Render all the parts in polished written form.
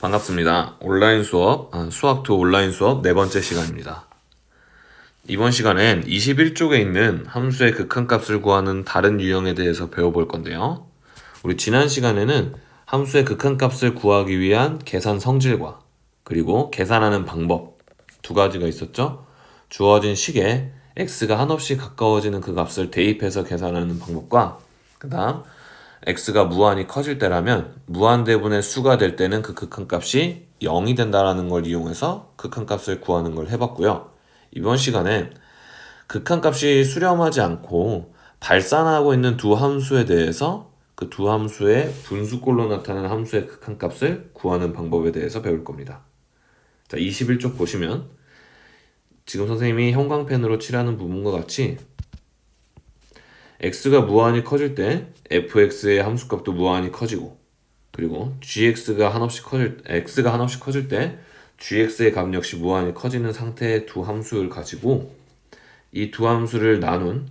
반갑습니다. 온라인 수업, 수학2 온라인 수업 네 번째 시간입니다. 이번 시간엔 21쪽에 있는 함수의 극한값을 구하는 다른 유형에 대해서 배워볼 건데요. 우리 지난 시간에는 함수의 극한값을 구하기 위한 계산 성질과 그리고 계산하는 방법 두 가지가 있었죠. 주어진 식에 x가 한없이 가까워지는 그 값을 대입해서 계산하는 방법과 그 다음 x가 무한히 커질 때라면 무한대분의 수가 될 때는 그 극한값이 0이 된다는 걸 이용해서 극한값을 구하는 걸 해봤고요. 이번 시간엔 극한값이 수렴하지 않고 발산하고 있는 두 함수에 대해서 그 두 함수의 분수꼴로 나타나는 함수의 극한값을 구하는 방법에 대해서 배울 겁니다. 자, 21쪽 보시면 지금 선생님이 형광펜으로 칠하는 부분과 같이 x가 무한히 커질 때 fx의 함수값도 무한히 커지고 그리고 x가 한없이 커질 때 gx의 값 역시 무한히 커지는 상태의 두 함수를 가지고 이 두 함수를 나눈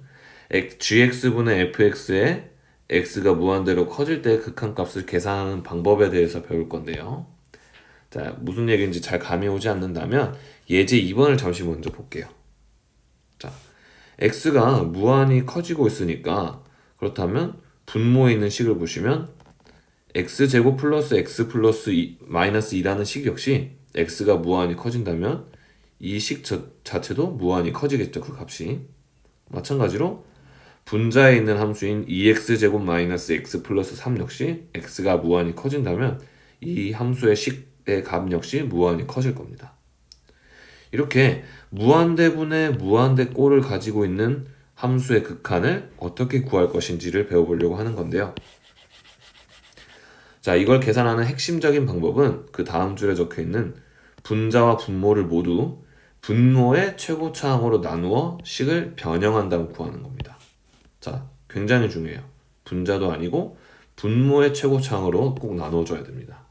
gx분의 fx의 x가 무한대로 커질 때 극한값을 계산하는 방법에 대해서 배울 건데요. 자, 무슨 얘기인지 잘 감이 오지 않는다면 예제 2번을 잠시 먼저 볼게요. 자, x가 무한히 커지고 있으니까 그렇다면 분모에 있는 식을 보시면 x제곱 플러스 x 플러스 마이너스 2라는 식 역시 x가 무한히 커진다면 이 식 자체도 무한히 커지겠죠. 그 값이. 마찬가지로 분자에 있는 함수인 2x제곱 마이너스 x 플러스 3 역시 x가 무한히 커진다면 이 함수의 식의 값 역시 무한히 커질 겁니다. 이렇게 무한대분의 무한대꼴을 가지고 있는 함수의 극한을 어떻게 구할 것인지를 배워보려고 하는 건데요. 자, 이걸 계산하는 핵심적인 방법은 그 다음 줄에 적혀있는 분자와 분모를 모두 분모의 최고차항으로 나누어 식을 변형한 다음 구하는 겁니다. 자, 굉장히 중요해요. 분자도 아니고 분모의 최고차항으로 꼭 나눠줘야 됩니다.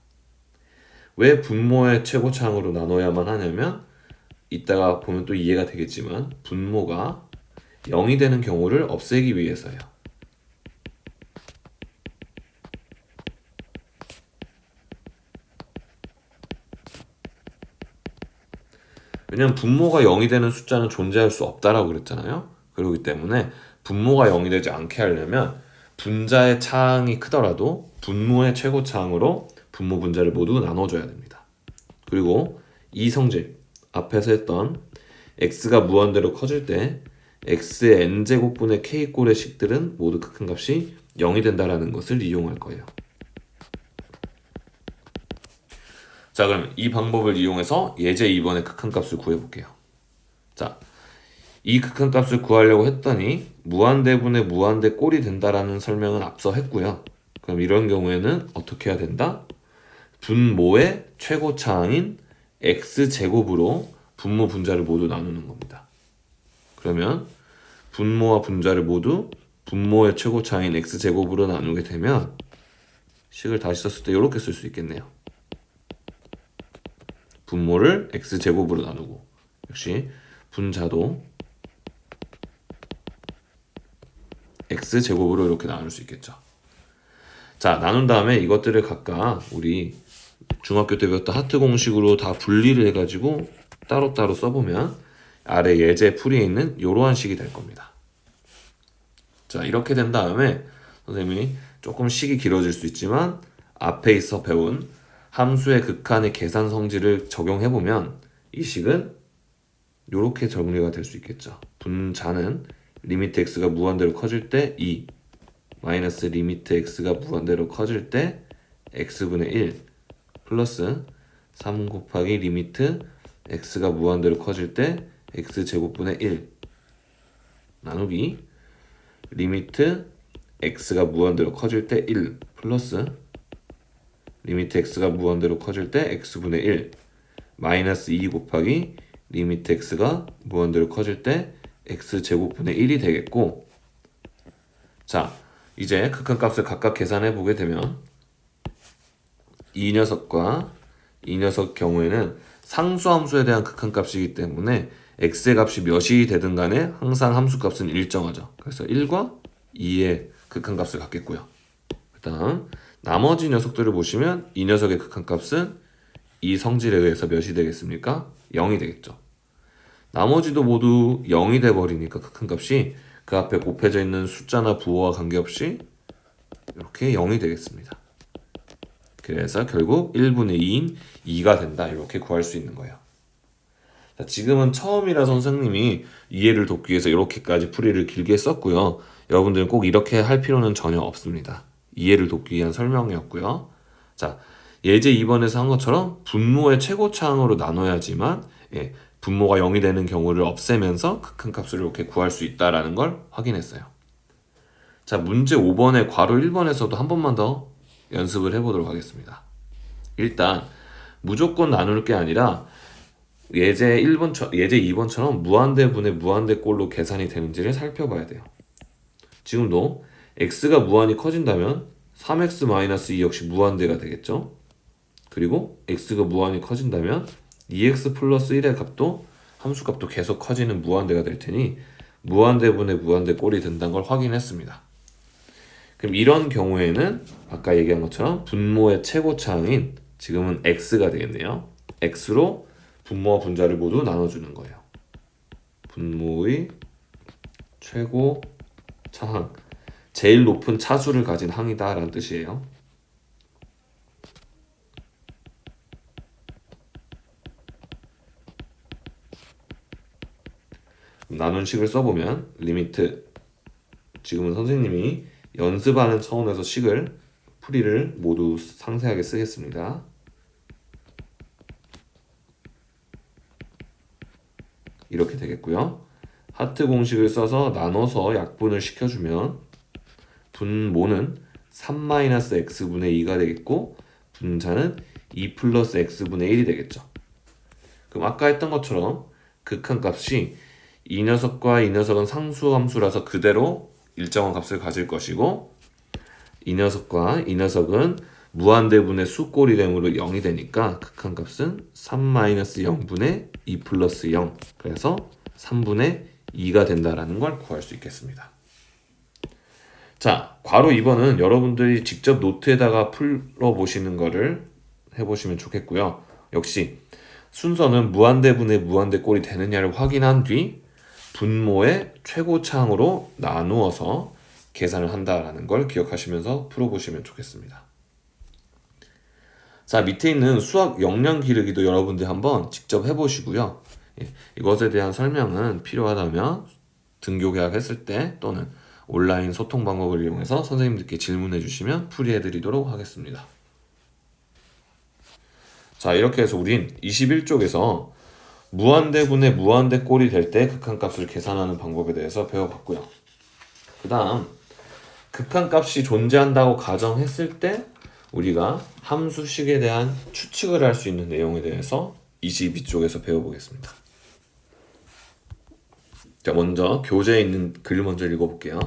왜 분모의 최고차항으로 나눠야만 하냐면 이따가 보면 또 이해가 되겠지만 분모가 0이 되는 경우를 없애기 위해서요. 왜냐면 분모가 0이 되는 숫자는 존재할 수 없다라고 그랬잖아요. 그렇기 때문에 분모가 0이 되지 않게 하려면 분자의 차항이 크더라도 분모의 최고차항으로 분모 분자를 모두 나눠줘야 됩니다. 그리고 이 성질 앞에서 했던 x가 무한대로 커질 때 x의 n제곱분의 k꼴의 식들은 모두 극한값이 0이 된다는 것을 이용할 거예요. 자, 그럼 이 방법을 이용해서 예제 2번의 극한값을 구해볼게요. 자, 이 극한값을 구하려고 했더니 무한대분의 무한대꼴이 된다라는 설명은 앞서 했고요. 그럼 이런 경우에는 어떻게 해야 된다? 분모의 최고차항인 x제곱으로 분모 분자를 모두 나누는 겁니다. 그러면 분모와 분자를 모두 분모의 최고차항인 x제곱으로 나누게 되면 식을 다시 썼을 때 이렇게 쓸 수 있겠네요. 분모를 x제곱으로 나누고 역시 분자도 x제곱으로 이렇게 나눌 수 있겠죠. 자, 나눈 다음에 이것들을 각각 우리 중학교 때 배웠던 하트 공식으로 다 분리를 해가지고 따로따로 써보면 아래 예제 풀이에 있는 이러한 식이 될 겁니다. 자, 이렇게 된 다음에 선생님이 조금 식이 길어질 수 있지만 앞에 있어 배운 함수의 극한의 계산 성질을 적용해보면 이 식은 이렇게 정리가 될 수 있겠죠. 분자는 리미트 x가 무한대로 커질 때 2 마이너스 리미트 x가 무한대로 커질 때 x분의 1 플러스 3 곱하기 리미트 x가 무한대로 커질 때 x제곱분의 1 나누기 리미트 x가 무한대로 커질 때 1 플러스 리미트 x가 무한대로 커질 때 x분의 1 마이너스 2 곱하기 리미트 x가 무한대로 커질 때 x제곱분의 1이 되겠고, 자, 이제 극한값을 각각 계산해 보게 되면 이 녀석과 이 녀석 경우에는 상수함수에 대한 극한값이기 때문에 x의 값이 몇이 되든 간에 항상 함수값은 일정하죠. 그래서 1과 2의 극한값을 갖겠고요. 그 다음 나머지 녀석들을 보시면 이 녀석의 극한값은 이 성질에 의해서 몇이 되겠습니까? 0이 되겠죠. 나머지도 모두 0이 돼버리니까 극한값이 그 앞에 곱해져 있는 숫자나 부호와 관계없이 이렇게 0이 되겠습니다. 그래서 결국 1분의 2인 2가 된다. 이렇게 구할 수 있는 거예요. 자, 지금은 처음이라 선생님이 이해를 돕기 위해서 이렇게까지 풀이를 길게 썼고요. 여러분들은 꼭 이렇게 할 필요는 전혀 없습니다. 이해를 돕기 위한 설명이었고요. 자, 예제 2번에서 한 것처럼 분모의 최고차항으로 나눠야지만 분모가 0이 되는 경우를 없애면서 극한값을 이렇게 구할 수 있다는 걸 확인했어요. 자, 문제 5번에 괄호 1번에서도 한 번만 더 연습을 해보도록 하겠습니다. 일단 무조건 나눌 게 아니라 예제 2번처럼 무한대분의 무한대꼴로 계산이 되는지를 살펴봐야 돼요. 지금도 x가 무한히 커진다면 3x-2 역시 무한대가 되겠죠. 그리고 x가 무한히 커진다면 2x 플러스 1의 값도 함수값도 계속 커지는 무한대가 될 테니 무한대분의 무한대꼴이 된다는 걸 확인했습니다. 그럼 이런 경우에는 아까 얘기한 것처럼 분모의 최고차항인 지금은 x가 되겠네요. x로 분모와 분자를 모두 나눠주는 거예요. 분모의 최고차항, 제일 높은 차수를 가진 항이다 라는 뜻이에요. 나눈 식을 써보면 리미트, 지금은 선생님이 연습하는 차원에서 식을 풀이를 모두 상세하게 쓰겠습니다. 이렇게 되겠고요. 하트 공식을 써서 나눠서 약분을 시켜주면 분모는 3-x분의 2가 되겠고 분자는 2 플러스 x분의 1이 되겠죠. 그럼 아까 했던 것처럼 극한값이 이 녀석과 이 녀석은 상수함수라서 그대로 일정한 값을 가질 것이고 이 녀석과 이 녀석은 무한대분의 수꼴이 되므로 0이 되니까 극한값은 3-0분의 2 플러스 0, 그래서 3분의 2가 된다라는 걸 구할 수 있겠습니다. 자, 괄호 2번은 여러분들이 직접 노트에다가 풀어보시는 거를 해보시면 좋겠고요. 역시 순서는 무한대분의 무한대꼴이 되느냐를 확인한 뒤 분모의 최고차항으로 나누어서 계산을 한다라는 걸 기억하시면서 풀어보시면 좋겠습니다. 자, 밑에 있는 수학 역량 기르기도 여러분들 한번 직접 해보시고요. 이것에 대한 설명은 필요하다면 등교 계약했을 때 또는 온라인 소통 방법을 이용해서 선생님들께 질문해 주시면 풀이해 드리도록 하겠습니다. 자, 이렇게 해서 우린 21쪽에서 무한대분의 무한대꼴이 될 때 극한값을 계산하는 방법에 대해서 배워봤고요. 그 다음 극한값이 존재한다고 가정했을 때 우리가 함수식에 대한 추측을 할 수 있는 내용에 대해서 22쪽에서 배워보겠습니다. 자, 먼저 교재에 있는 글을 먼저 읽어볼게요.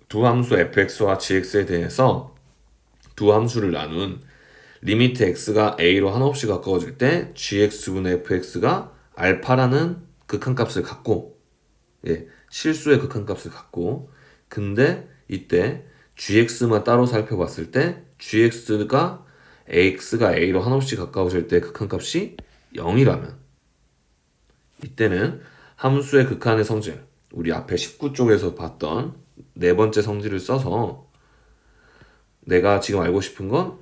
두 함수 fx와 gx에 대해서 두 함수를 나눈 리미트 x가 a로 한없이 가까워질 때 gx분의 fx가 알파라는 극한값을 갖고 실수의 극한값을 갖고 근데 이때 gx만 따로 살펴봤을 때 gx가 ax가 a로 한없이 가까워질 때 극한값이 0이라면 이때는 함수의 극한의 성질, 우리 앞에 19쪽에서 봤던 네 번째 성질을 써서 내가 지금 알고 싶은 건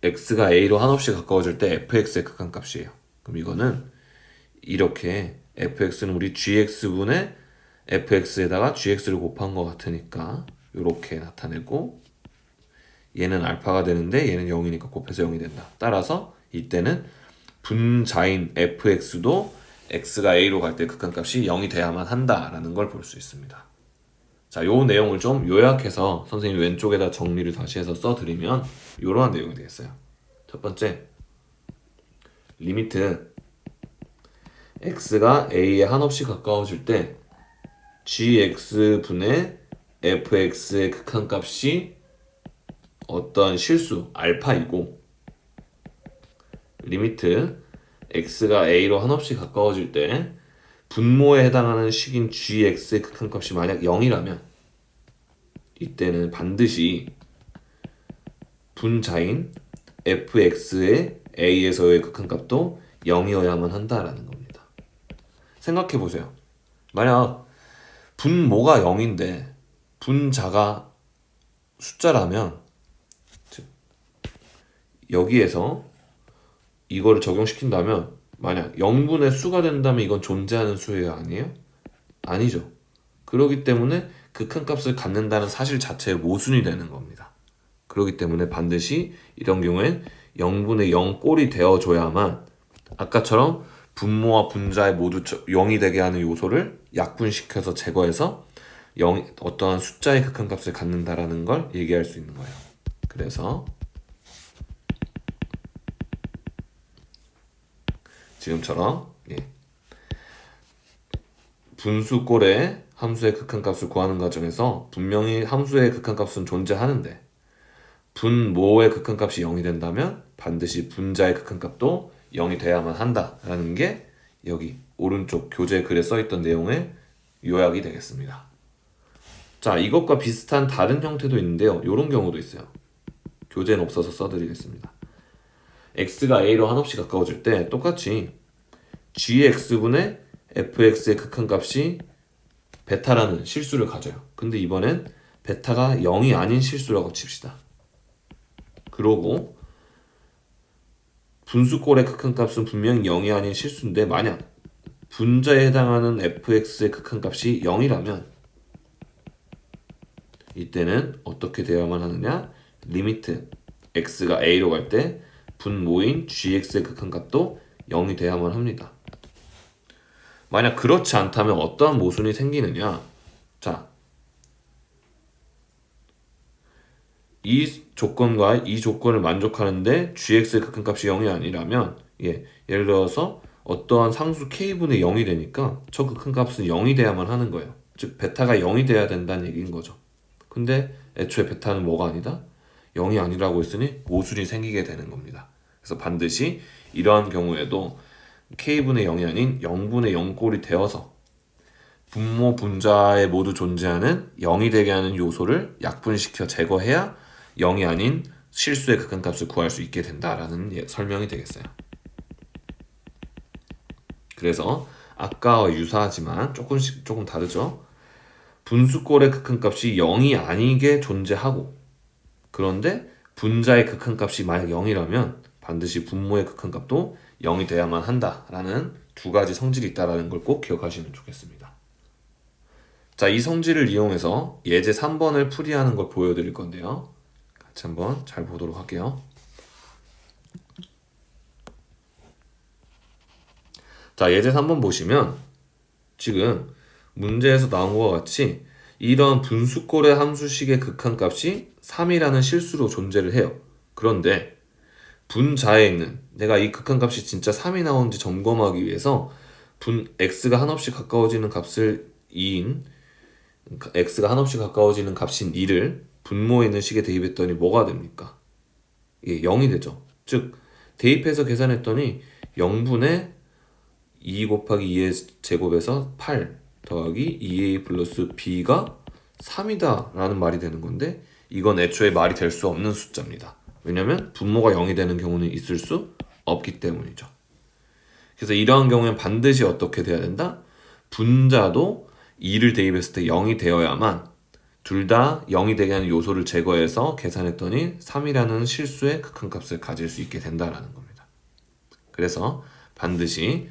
x가 a로 한없이 가까워질 때 fx의 극한값이에요. 그럼 이거는 이렇게 fx는 우리 gx분의 fx에다가 gx를 곱한 것 같으니까 이렇게 나타내고 얘는 알파가 되는데 얘는 0이니까 곱해서 0이 된다. 따라서 이때는 분자인 fx도 x가 a로 갈 때 극한값이 0이 돼야만 한다라는 걸 볼 수 있습니다. 자, 요 내용을 좀 요약해서 선생님 왼쪽에다 정리를 다시 해서 써드리면 이러한 내용이 되겠어요. 첫 번째, 리미트 x가 a에 한없이 가까워질 때 gx분의 fx의 극한값이 어떤 실수 알파이고 리미트 x가 a로 한없이 가까워질 때 분모에 해당하는 식인 gx의 극한값이 만약 0이라면 이때는 반드시 분자인 fx의 a에서의 극한값도 0이어야만 한다라는 겁니다. 생각해 보세요. 만약 분모가 0인데 분자가 숫자라면 즉 여기에서 이거를 적용시킨다면 만약 0분의 수가 된다면 이건 존재하는 수예요, 아니에요? 아니죠. 그렇기 때문에 극한값을 갖는다는 사실 자체의 모순이 되는 겁니다. 그렇기 때문에 반드시 이런 경우엔 0분의 0 꼴이 되어줘야만 아까처럼 분모와 분자에 모두 0이 되게 하는 요소를 약분시켜서 제거해서 어떠한 숫자의 극한값을 갖는다라는 걸 얘기할 수 있는 거예요. 그래서 지금처럼 분수꼴의 함수의 극한값을 구하는 과정에서 분명히 함수의 극한값은 존재하는데 분모의 극한값이 0이 된다면 반드시 분자의 극한값도 0이 돼야만 한다라는 게 여기 오른쪽 교재 글에 써있던 내용의 요약이 되겠습니다. 자, 이것과 비슷한 다른 형태도 있는데요. 이런 경우도 있어요. 교재는 없어서 써드리겠습니다. x가 a로 한없이 가까워질 때 똑같이 gx분의 fx의 극한값이 베타라는 실수를 가져요. 근데 이번엔 베타가 0이 아닌 실수라고 칩시다. 그러고 분수꼴의 극한값은 분명히 0이 아닌 실수인데 만약 분자에 해당하는 fx의 극한값이 0이라면 이때는 어떻게 되어야만 하느냐? 리미트 x가 a로 갈 때 분모인 gx의 극한값도 0이 돼야만 합니다. 만약 그렇지 않다면 어떠한 모순이 생기느냐? 자, 이 조건과 이 조건을 만족하는데 gx의 극한값이 0이 아니라면 예를 들어서 어떠한 상수 k분의 0이 되니까 저 극한값은 0이 돼야만 하는 거예요. 즉 베타가 0이 돼야 된다는 얘기인 거죠. 근데 애초에 베타는 뭐가 아니다? 0이 아니라고 했으니 모순이 생기게 되는 겁니다. 그래서 반드시 이러한 경우에도 k분의 0이 아닌 0분의 0꼴이 되어서 분모 분자에 모두 존재하는 0이 되게 하는 요소를 약분시켜 제거해야 0이 아닌 실수의 극한값을 구할 수 있게 된다라는 설명이 되겠어요. 그래서 아까와 유사하지만 조금 다르죠. 분수꼴의 극한값이 0이 아니게 존재하고 그런데 분자의 극한값이 만약 0이라면 반드시 분모의 극한값도 0이 돼야만 한다라는 두 가지 성질이 있다는 걸 꼭 기억하시면 좋겠습니다. 자, 이 성질을 이용해서 예제 3번을 풀이하는 걸 보여드릴 건데요. 같이 한번 잘 보도록 할게요. 자, 예제 3번 보시면 지금 문제에서 나온 것과 같이 이런 분수꼴의 함수식의 극한값이 3이라는 실수로 존재를 해요. 그런데 분자에 있는 내가 이 극한값이 진짜 3이 나오는지 점검하기 위해서 x가 한없이 가까워지는 값을 2인 x가 한없이 가까워지는 값인 2를 분모에 있는 식에 대입했더니 뭐가 됩니까? 0이 되죠. 즉 대입해서 계산했더니 0분의 2 곱하기 2의 제곱에서 8 더하기 2a 플러스 b가 3이다 라는 말이 되는 건데 이건 애초에 말이 될 수 없는 숫자입니다. 왜냐면 분모가 0이 되는 경우는 있을 수 없기 때문이죠. 그래서 이러한 경우엔 반드시 어떻게 돼야 된다? 분자도 2를 대입했을 때 0이 되어야만 둘 다 0이 되게 하는 요소를 제거해서 계산했더니 3이라는 실수의 극한값을 가질 수 있게 된다라는 겁니다. 그래서 반드시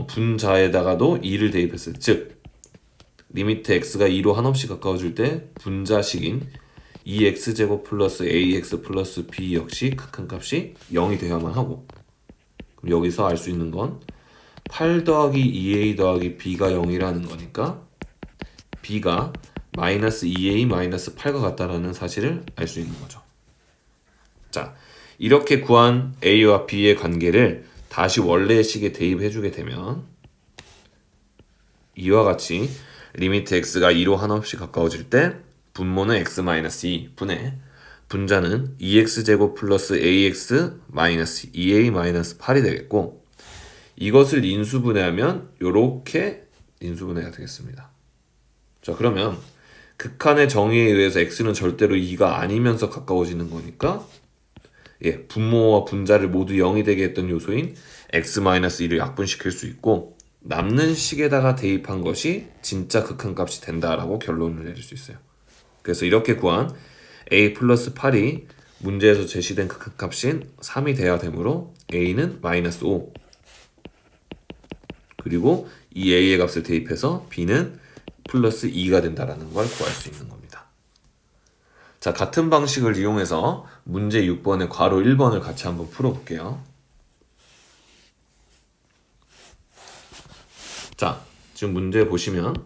분자에다가도 2를 대입했을 때, 즉 리미트 x가 2로 한없이 가까워질 때 분자식인 2x제곱 플러스 ax 플러스 b 역시 극한값이 0이 되어야만 하고 그럼 여기서 알 수 있는 건 8 더하기 2a 더하기 b가 0이라는 거니까 b가 마이너스 2a 마이너스 8과 같다라는 사실을 알 수 있는 거죠. 자, 이렇게 구한 a와 b의 관계를 다시 원래의 식에 대입해주게 되면 이와 같이 리미트 x가 2로 한없이 가까워질 때 분모는 x-2 분의 분자는 2x제곱 플러스 ax 마이너스 2a 마이너스 8이 되겠고 이것을 인수분해하면 이렇게 인수분해가 되겠습니다. 자, 그러면 극한의 정의에 의해서 x는 절대로 2가 아니면서 가까워지는 거니까 분모와 분자를 모두 0이 되게 했던 요소인 x-1을 약분시킬 수 있고 남는 식에다가 대입한 것이 진짜 극한값이 된다라고 결론을 내릴 수 있어요. 그래서 이렇게 구한 a 플러스 8이 문제에서 제시된 극한값인 3이 돼야 되므로 a는 마이너스 5 그리고 이 a의 값을 대입해서 b는 플러스 2가 된다라는 걸 구할 수 있는 겁니다. 자, 같은 방식을 이용해서 문제 6번의 괄호 1번을 같이 한번 풀어볼게요. 자, 지금 문제 보시면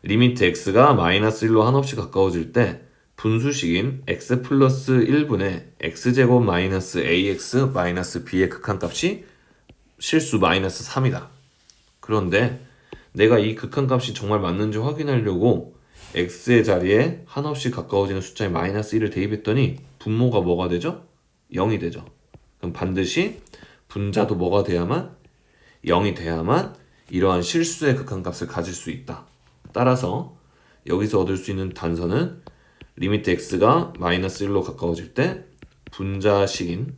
리미트 x가 마이너스 1로 한없이 가까워질 때 분수식인 x 플러스 1분의 x제곱 마이너스 ax 마이너스 b의 극한값이 실수 마이너스 3이다. 그런데 내가 이 극한값이 정말 맞는지 확인하려고 x의 자리에 한없이 가까워지는 숫자의 마이너스 1을 대입했더니 분모가 뭐가 되죠? 0이 되죠. 그럼 반드시 분자도 뭐가 돼야만? 0이 돼야만 이러한 실수의 극한값을 가질 수 있다. 따라서 여기서 얻을 수 있는 단서는 리미트 x가 마이너스 1로 가까워질 때 분자식인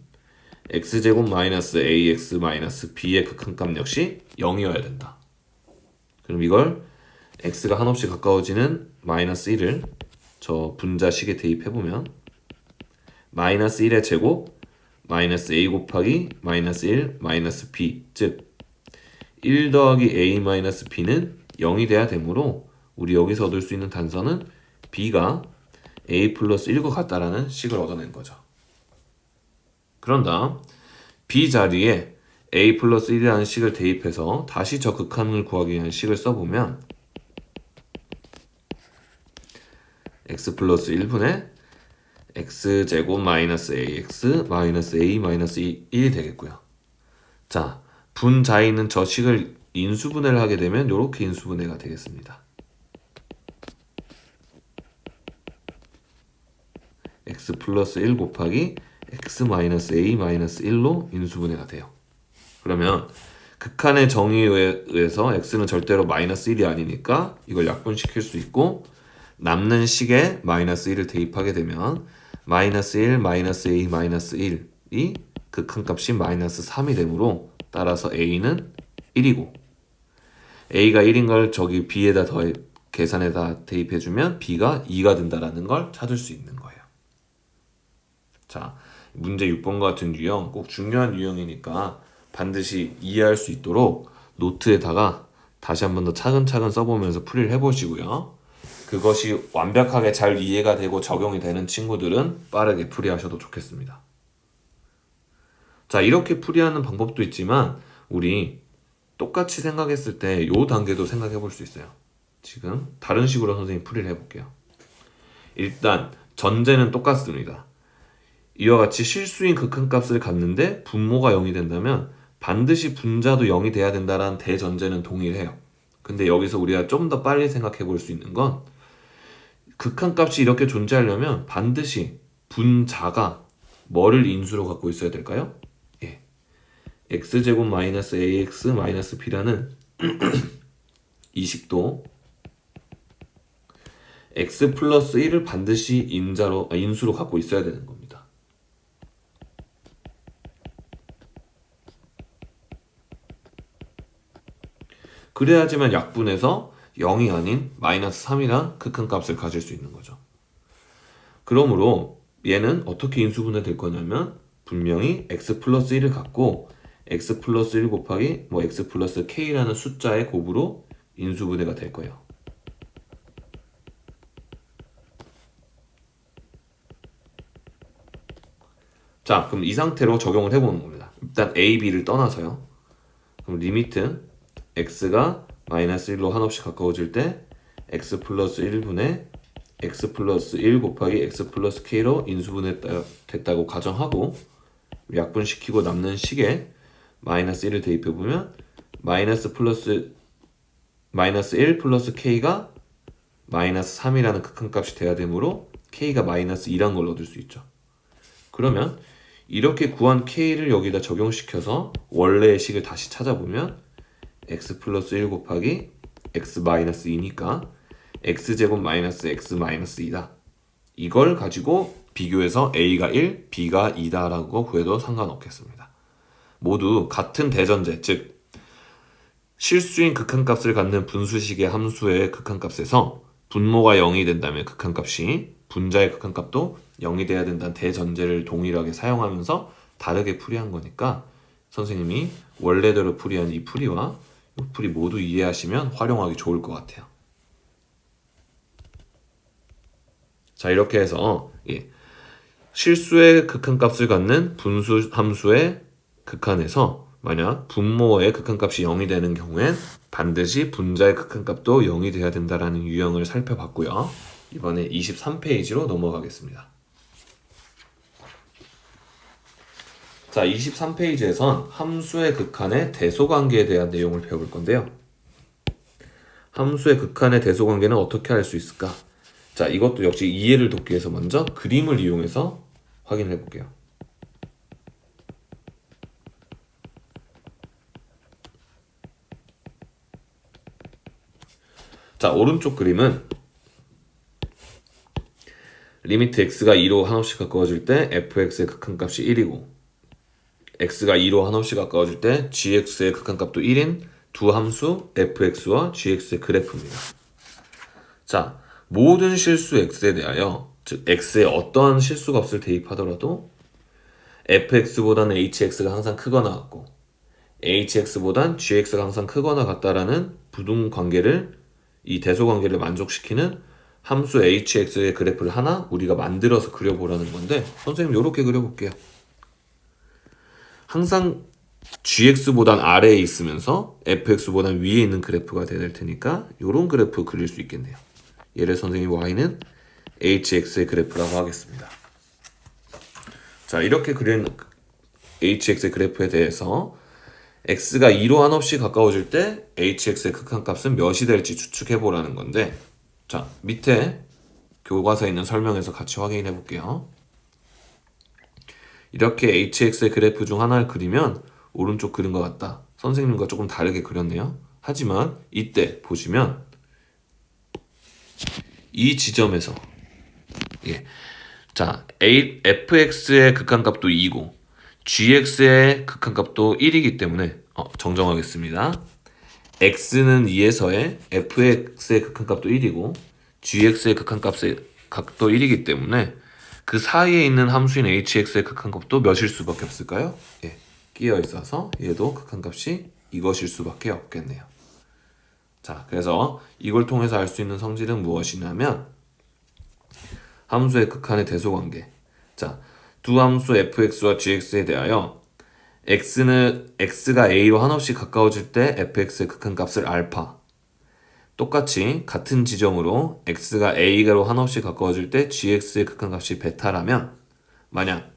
x제곱 마이너스 ax 마이너스 b의 극한값 역시 0이어야 된다. 그럼 이걸 x가 한없이 가까워지는 마이너스 1을 저 분자식에 대입해보면 마이너스 1의 제곱 마이너스 a 곱하기 마이너스 1 마이너스 b 즉 1 더하기 a 마이너스 b는 0이 돼야 되므로 우리 여기서 얻을 수 있는 단서는 b가 a 플러스 1과 같다라는 식을 얻어낸 거죠. 그런 다음 b 자리에 a 플러스 1이라는 식을 대입해서 다시 저 극한을 구하기 위한 식을 써보면 x 플러스 1분의 x제곱 마이너스 ax 마이너스 a 마이너스 1이 되겠고요. 자, 분자에 있는 저 식을 인수분해를 하게 되면 이렇게 인수분해가 되겠습니다. x 플러스 1 곱하기 x 마이너스 a 마이너스 1로 인수분해가 돼요. 그러면 극한의 정의에 의해서 x는 절대로 마이너스 1이 아니니까 이걸 약분시킬 수 있고 남는 식에 마이너스 1을 대입하게 되면 마이너스 1 마이너스 a 마이너스 1이 극한값이 마이너스 3이 되므로 따라서 a는 1이고 a가 1인 걸 저기 b에다 더해 계산에다 대입해주면 b가 2가 된다라는 걸 찾을 수 있는 거예요. 자, 문제 6번과 같은 유형 꼭 중요한 유형이니까 반드시 이해할 수 있도록 노트에다가 다시 한 번 더 차근차근 써보면서 풀이를 해보시고요. 그것이 완벽하게 잘 이해가 되고 적용이 되는 친구들은 빠르게 풀이하셔도 좋겠습니다. 자, 이렇게 풀이하는 방법도 있지만 우리 똑같이 생각했을 때 이 단계도 생각해 볼 수 있어요. 지금 다른 식으로 선생님이 풀이를 해볼게요. 일단 전제는 똑같습니다. 이와 같이 실수인 극한값을 갖는데 분모가 0이 된다면 반드시 분자도 0이 돼야 된다는 대전제는 동일해요. 근데 여기서 우리가 좀 더 빨리 생각해 볼 수 있는 건 극한값이 이렇게 존재하려면 반드시 분자가 뭐를 인수로 갖고 있어야 될까요? x제곱 마이너스 ax 마이너스 b라는 이 식도 x 플러스 1을 반드시 인수로 갖고 있어야 되는 겁니다. 그래야지만 약분해서 0이 아닌 마이너스 3이란 극한값을 가질 수 있는 거죠. 그러므로 얘는 어떻게 인수분해 될 거냐면 분명히 x 플러스 1을 갖고 x 플러스 1 곱하기 x 플러스 k라는 숫자의 곱으로 인수분해가 될 거예요. 자, 그럼 이 상태로 적용을 해보는 겁니다. 일단 a, b를 떠나서요. 그럼 리미트 x가 마이너스 1로 한없이 가까워질 때 x 플러스 1분의 x 플러스 1 곱하기 x 플러스 k로 인수분해됐다고 가정하고 약분시키고 남는 식에 마이너스 1을 대입해보면 마이너스 1 플러스 k가 마이너스 3이라는 극한값이 돼야 되므로 k가 마이너스 2란 걸 얻을 수 있죠. 그러면 이렇게 구한 k를 여기다 적용시켜서 원래의 식을 다시 찾아보면 x 플러스 1 곱하기 x 마이너스 2니까 x제곱 마이너스 x 마이너스 2다. 이걸 가지고 비교해서 A가 1, B가 2다라고 구해도 상관없겠습니다. 모두 같은 대전제, 즉 실수인 극한값을 갖는 분수식의 함수의 극한값에서 분모가 0이 된다면 극한값이 분자의 극한값도 0이 돼야 된다는 대전제를 동일하게 사용하면서 다르게 풀이한 거니까 선생님이 원래대로 풀이한 이 풀이와 이 풀이 모두 이해하시면 활용하기 좋을 것 같아요. 자, 이렇게 해서 실수의 극한값을 갖는 분수 함수의 극한에서 만약 분모의 극한값이 0이 되는 경우엔 반드시 분자의 극한값도 0이 돼야 된다는 유형을 살펴봤고요. 이번에 23페이지로 넘어가겠습니다. 자, 23페이지에선 함수의 극한의 대소관계에 대한 내용을 배워볼 건데요. 함수의 극한의 대소관계는 어떻게 할 수 있을까? 자, 이것도 역시 이해를 돕기 위해서 먼저 그림을 이용해서 확인해 볼게요. 자, 오른쪽 그림은 리미트 x가 2로 한없이 가까워질 때 fx의 극한값이 1이고 x가 2로 한없이 가까워질 때 gx의 극한값도 1인 두 함수 fx와 gx의 그래프입니다. 자, 모든 실수 x에 대하여, 즉 x에 어떠한 실수값을 대입하더라도 fx보다는 hx가 항상 크거나 같고 hx보단 gx가 항상 크거나 같다라는 부등관계를, 이 대소관계를 만족시키는 함수 hx의 그래프를 하나 우리가 만들어서 그려보라는 건데, 선생님 이렇게 그려볼게요. 항상 gx보단 아래에 있으면서 fx보단 위에 있는 그래프가 될 테니까 이런 그래프 그릴 수 있겠네요. 얘를 선생님 y는 hx의 그래프라고 하겠습니다. 자, 이렇게 그린 hx의 그래프에 대해서 x가 2로 한없이 가까워질 때 hx의 극한값은 몇이 될지 추측해보라는 건데, 자, 밑에 교과서에 있는 설명에서 같이 확인해 볼게요. 이렇게 hx의 그래프 중 하나를 그리면 오른쪽 그린 것 같다. 선생님과 조금 다르게 그렸네요. 하지만 이때 보시면 이 지점에서 자, fx의 극한값도 2고 gx의 극한값도 1이기 때문에 정정하겠습니다. x는 2에서의 fx의 극한값도 1이고 gx의 극한값의 값도 1이기 때문에 그 사이에 있는 함수인 hx의 극한값도 몇일 수밖에 없을까요? 끼어 있어서 얘도 극한값이 이것일 수밖에 없겠네요. 자, 그래서 이걸 통해서 알 수 있는 성질은 무엇이냐면 함수의 극한의 대소관계. 자, 두 함수 fx와 gx에 대하여 x가 a로 한없이 가까워질 때 fx의 극한값을 알파, 똑같이 같은 지점으로 x가 a로 한없이 가까워질 때 gx의 극한값이 베타라면, 만약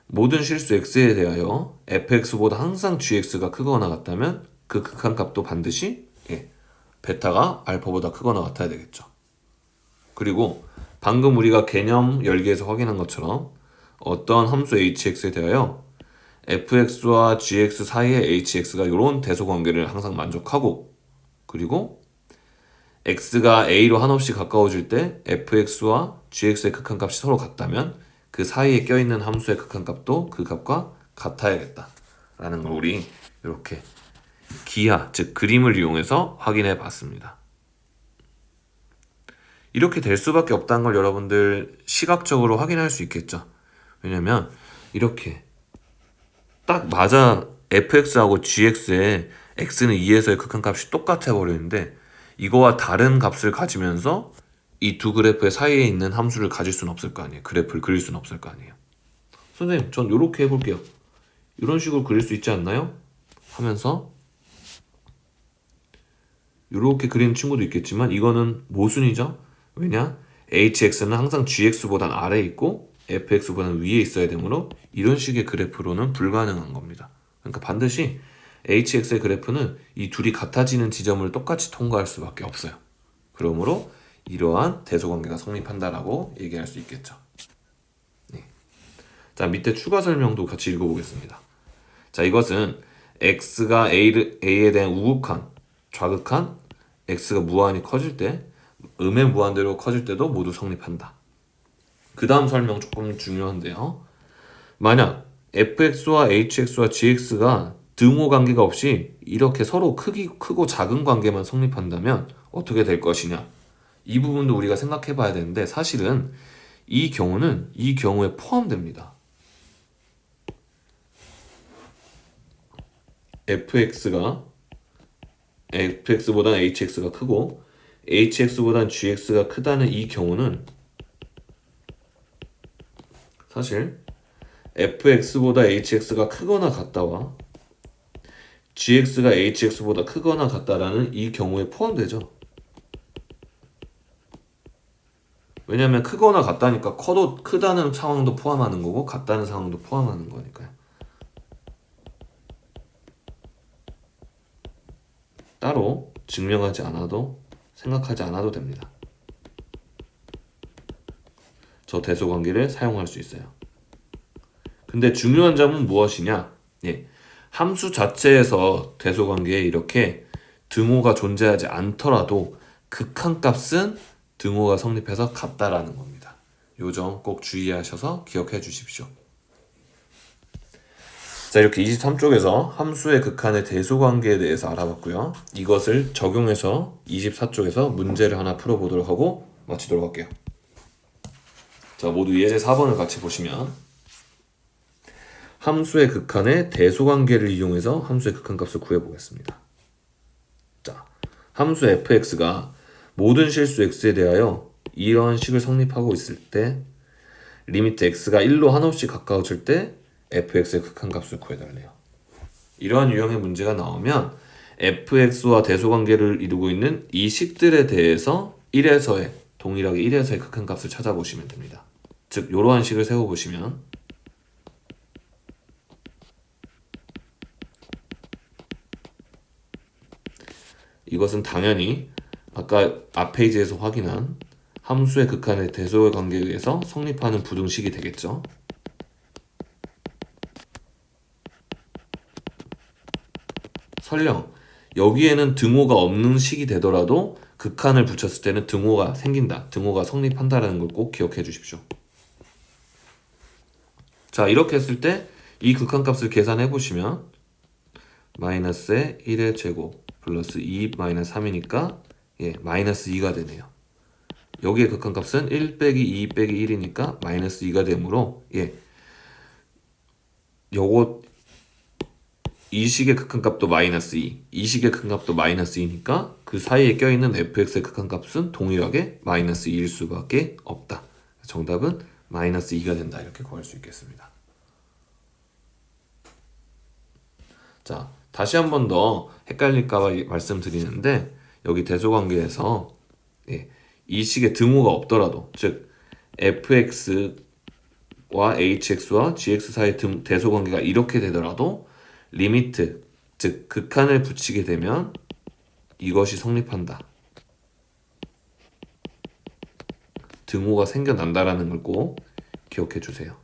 모든 실수 x에 대하여 fx보다 항상 gx가 크거나 같다면 그 극한값도 반드시 베타가 알파보다 크거나 같아야 되겠죠. 그리고 방금 우리가 개념 열기에서 확인한 것처럼 어떠한 함수 hx에 대하여 fx와 gx 사이에 hx가 이런 대소관계를 항상 만족하고, 그리고 x가 a로 한없이 가까워질 때 fx와 gx의 극한값이 서로 같다면 그 사이에 껴있는 함수의 극한값도 그 값과 같아야겠다라는 걸 우리 이렇게 기하, 즉 그림을 이용해서 확인해 봤습니다. 이렇게 될 수밖에 없다는 걸 여러분들 시각적으로 확인할 수 있겠죠. 왜냐면 이렇게 딱 맞아 fx하고 gx의 x는 2에서의 극한값이 똑같아 버리는데 이거와 다른 값을 가지면서 이 두 그래프의 사이에 있는 함수를 가질 수는 없을 거 아니에요. 그래프를 그릴 수는 없을 거 아니에요. 선생님, 전 이렇게 해볼게요. 이런 식으로 그릴 수 있지 않나요? 하면서 이렇게 그리는 친구도 있겠지만 이거는 모순이죠. 왜냐? hx는 항상 gx보단 아래에 있고 fx보다는 위에 있어야 되므로 이런 식의 그래프로는 불가능한 겁니다. 그러니까 반드시 hx의 그래프는 이 둘이 같아지는 지점을 똑같이 통과할 수밖에 없어요. 그러므로 이러한 대소관계가 성립한다라고 얘기할 수 있겠죠. 자, 밑에 추가 설명도 같이 읽어보겠습니다. 자, 이것은 x가 a에 대한 우극한, 좌극한, x가 무한히 커질 때, 음의 무한대로 커질 때도 모두 성립한다. 그 다음 설명 조금 중요한데요. 만약 fx와 hx와 gx가 등호 관계가 없이 이렇게 서로 크고 작은 관계만 성립한다면 어떻게 될 것이냐. 이 부분도 우리가 생각해 봐야 되는데 사실은 이 경우는 이 경우에 포함됩니다. fx보다는 hx가 크고 hx보다는 gx가 크다는 이 경우는 사실 fx보다 hx가 크거나 같다와 gx가 hx보다 크거나 같다라는 이 경우에 포함되죠. 왜냐면 크거나 같다니까 크다는 상황도 포함하는 거고 같다는 상황도 포함하는 거니까요. 따로 증명하지 않아도 생각하지 않아도 됩니다. 저 대소관계를 사용할 수 있어요. 근데 중요한 점은 무엇이냐? 함수 자체에서 대소관계에 이렇게 등호가 존재하지 않더라도 극한값은 등호가 성립해서 같다라는 겁니다. 요 점 꼭 주의하셔서 기억해 주십시오. 자, 이렇게 23쪽에서 함수의 극한의 대소관계에 대해서 알아봤고요. 이것을 적용해서 24쪽에서 문제를 하나 풀어보도록 하고 마치도록 할게요. 자, 모두 예제 4번을 같이 보시면 함수의 극한의 대소관계를 이용해서 함수의 극한값을 구해보겠습니다. 자, 함수 fx가 모든 실수 x에 대하여 이러한 식을 성립하고 있을 때 리미트 x가 1로 한없이 가까워질 때 fx의 극한값을 구해달래요. 이러한 유형의 문제가 나오면 fx와 대소관계를 이루고 있는 이 식들에 대해서 1에서의 동일하게 1에서의 극한값을 찾아보시면 됩니다. 즉 이러한 식을 세워보시면 이것은 당연히 아까 앞 페이지에서 확인한 함수의 극한의 대소의 관계에 의해서 성립하는 부등식이 되겠죠. 설령 여기에는 등호가 없는 식이 되더라도 극한을 붙였을 때는 등호가 생긴다, 등호가 성립한다라는 걸 꼭 기억해 주십시오. 자, 이렇게 했을 때 이 극한값을 계산해 보시면 마이너스의 1의 제곱 플러스 2 마이너스 3이니까 마이너스 2가 되네요. 여기의 극한값은 1 빼기 2 빼기 1이니까 마이너스 2가 되므로 요거 이 식의 극한값도 마이너스 2, 이 식의 극한값도 마이너스 2니까 그 사이에 껴있는 fx의 극한값은 동일하게 마이너스 2일 수밖에 없다. 정답은 마이너스 2가 된다. 이렇게 구할 수 있겠습니다. 자, 다시 한 번 더 헷갈릴까봐 말씀드리는데 여기 대소관계에서 이 식의 등호가 없더라도 즉 fx와 hx와 gx 사이의 대소관계가 이렇게 되더라도 리미트 즉 극한을 붙이게 되면 이것이 성립한다. 등호가 생겨난다라는 걸 꼭 기억해 주세요.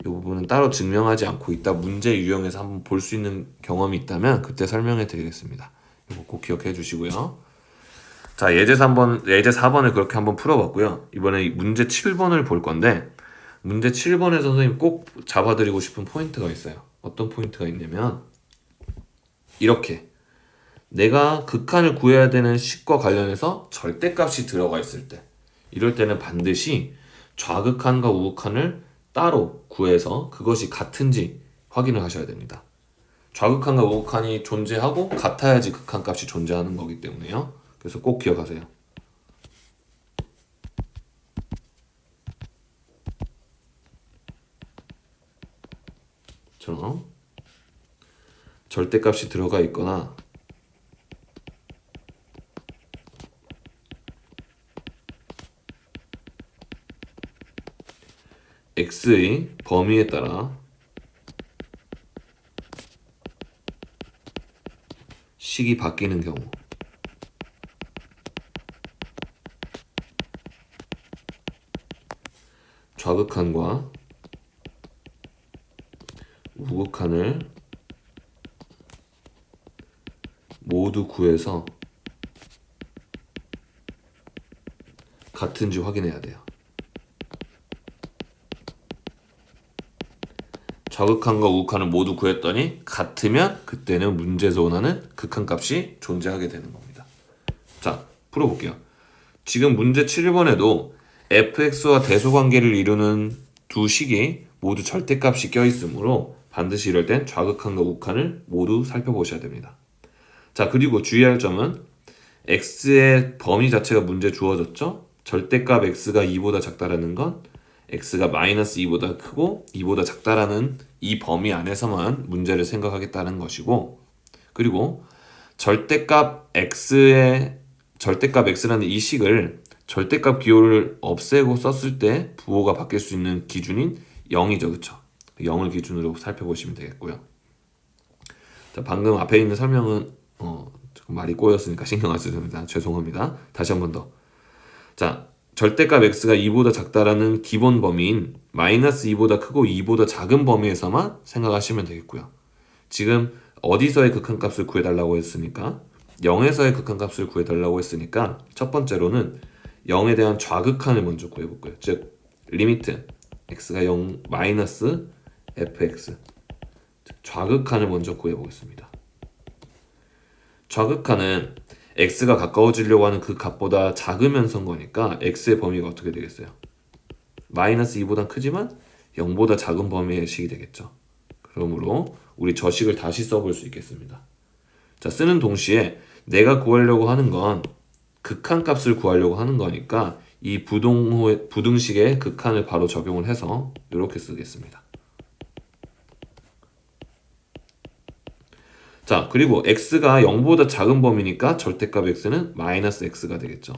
이 부분은 따로 증명하지 않고 있다 문제 유형에서 한번 볼 수 있는 경험이 있다면 그때 설명해 드리겠습니다. 이거 꼭 기억해 주시고요. 자, 예제 4번을 그렇게 한번 풀어봤고요. 이번에 문제 7번을 볼 건데 문제 7번에 선생님 꼭 잡아드리고 싶은 포인트가 있어요. 어떤 포인트가 있냐면 이렇게 내가 극한을 구해야 되는 식과 관련해서 절대값이 들어가 있을 때 이럴 때는 반드시 좌극한과 우극한을 따로 구해서 그것이 같은지 확인을 하셔야 됩니다. 좌극한과 우극한이 존재하고 같아야지 극한값이 존재하는 거기 때문에요. 그래서 꼭 기억하세요. 처럼 절대값이 들어가 있거나 x의 범위에 따라 식이 바뀌는 경우 좌극한과 우극한을 모두 구해서 같은지 확인해야 돼요. 좌극한과 우극한을 모두 구했더니 같으면 그때는 문제에서 원하는 극한값이 존재하게 되는 겁니다. 자, 풀어볼게요. 지금 문제 7번에도 fx와 대소관계를 이루는 두 식이 모두 절대값이 껴있으므로 반드시 이럴 땐 좌극한과 우극한을 모두 살펴보셔야 됩니다. 자, 그리고 주의할 점은 x의 범위 자체가 문제 주어졌죠? 절대값 x가 2보다 작다라는 건 x가 마이너스 2보다 크고 2보다 작다라는 이 범위 안에서만 문제를 생각하겠다는 것이고, 그리고 절대값 x라는 이 식을 절대값 기호를 없애고 썼을 때 부호가 바뀔 수 있는 기준인 0이죠. 그쵸? 0을 기준으로 살펴보시면 되겠고요. 자, 방금 앞에 있는 설명은 조금 말이 꼬였으니까 신경 안 쓰셔도 됩니다. 죄송합니다. 다시 한 번 더. 자, 절대값 x가 2보다 작다라는 기본 범위인 마이너스 2보다 크고 2보다 작은 범위에서만 생각하시면 되겠고요. 지금 어디서의 극한값을 구해달라고 했으니까 0에서의 극한값을 구해달라고 했으니까 첫 번째로는 0에 대한 좌극한을 먼저 구해볼 거예요. 즉 리미트 x가 0 마이너스 fx, 좌극한을 먼저 구해보겠습니다. 좌극한은 x가 가까워지려고 하는 그 값보다 작으면서인 거니까 x의 범위가 어떻게 되겠어요? 마이너스 2보다 크지만 0보다 작은 범위의 식이 되겠죠. 그러므로 우리 저 식을 다시 써볼 수 있겠습니다. 자, 쓰는 동시에 내가 구하려고 하는 건 극한값을 구하려고 하는 거니까 이 부등식의 극한을 바로 적용을 해서 이렇게 쓰겠습니다. 자, 그리고 x가 0보다 작은 범위니까 절대값 x는 마이너스 x가 되겠죠.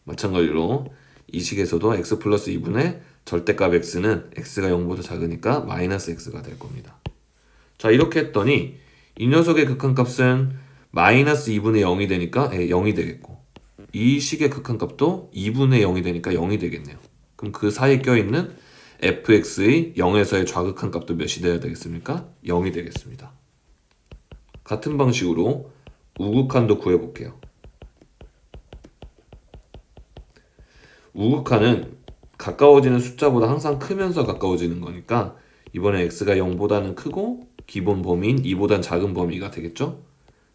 마찬가지로 이 식에서도 x 플러스 2분의 절대값 x는 x가 0보다 작으니까 마이너스 x가 될 겁니다. 자, 이렇게 했더니 이 녀석의 극한값은 마이너스 2분의 0이 되니까 0이 되겠고, 이 식의 극한값도 2분의 0이 되니까 0이 되겠네요. 그럼 그 사이에 껴있는 fx의 0에서의 좌극한값도 몇이 되어야 되겠습니까? 0이 되겠습니다. 같은 방식으로 우극한도 구해볼게요. 우극한은 가까워지는 숫자보다 항상 크면서 가까워지는 거니까 이번에 x가 0보다는 크고 기본 범위인 2보단 작은 범위가 되겠죠?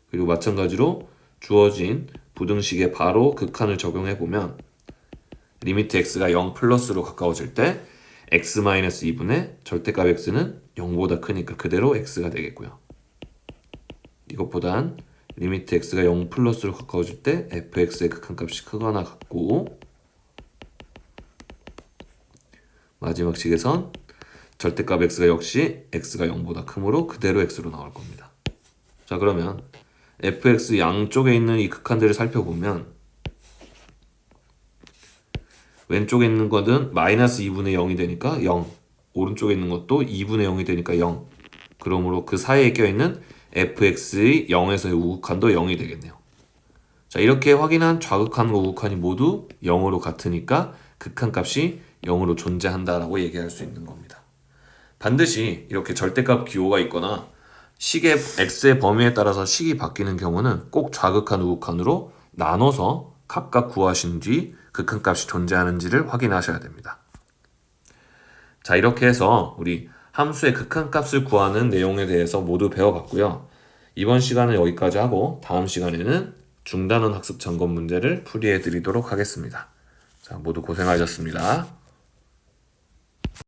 그리고 마찬가지로 주어진 부등식에 바로 극한을 적용해보면 리미트 x가 0 플러스로 가까워질 때 x-2분의 절대값 x는 0보다 크니까 그대로 x가 되겠고요. 이것보단 리미트 x가 0 플러스로 가까워질 때 fx의 극한값이 크거나 같고, 마지막 식에선 절대값 x가 역시 x가 0보다 크므로 그대로 x로 나올 겁니다. 자, 그러면 fx 양쪽에 있는 이 극한들을 살펴보면 왼쪽에 있는 것은 마이너스 2분의 0이 되니까 0, 오른쪽에 있는 것도 2분의 0이 되니까 0, 그러므로 그 사이에 껴있는 fx의 0에서의 우극한도 0이 되겠네요. 자, 이렇게 확인한 좌극한과 우극한이 모두 0으로 같으니까 극한값이 0으로 존재한다라고 얘기할 수 있는 겁니다. 반드시 이렇게 절대값 기호가 있거나 식의 x의 범위에 따라서 식이 바뀌는 경우는 꼭 좌극한, 우극한으로 나눠서 각각 구하신 뒤 극한값이 존재하는지를 확인하셔야 됩니다. 자, 이렇게 해서 우리 함수의 극한값을 구하는 내용에 대해서 모두 배워봤고요. 이번 시간은 여기까지 하고 다음 시간에는 중단원 학습 점검 문제를 풀이해 드리도록 하겠습니다. 자, 모두 고생하셨습니다.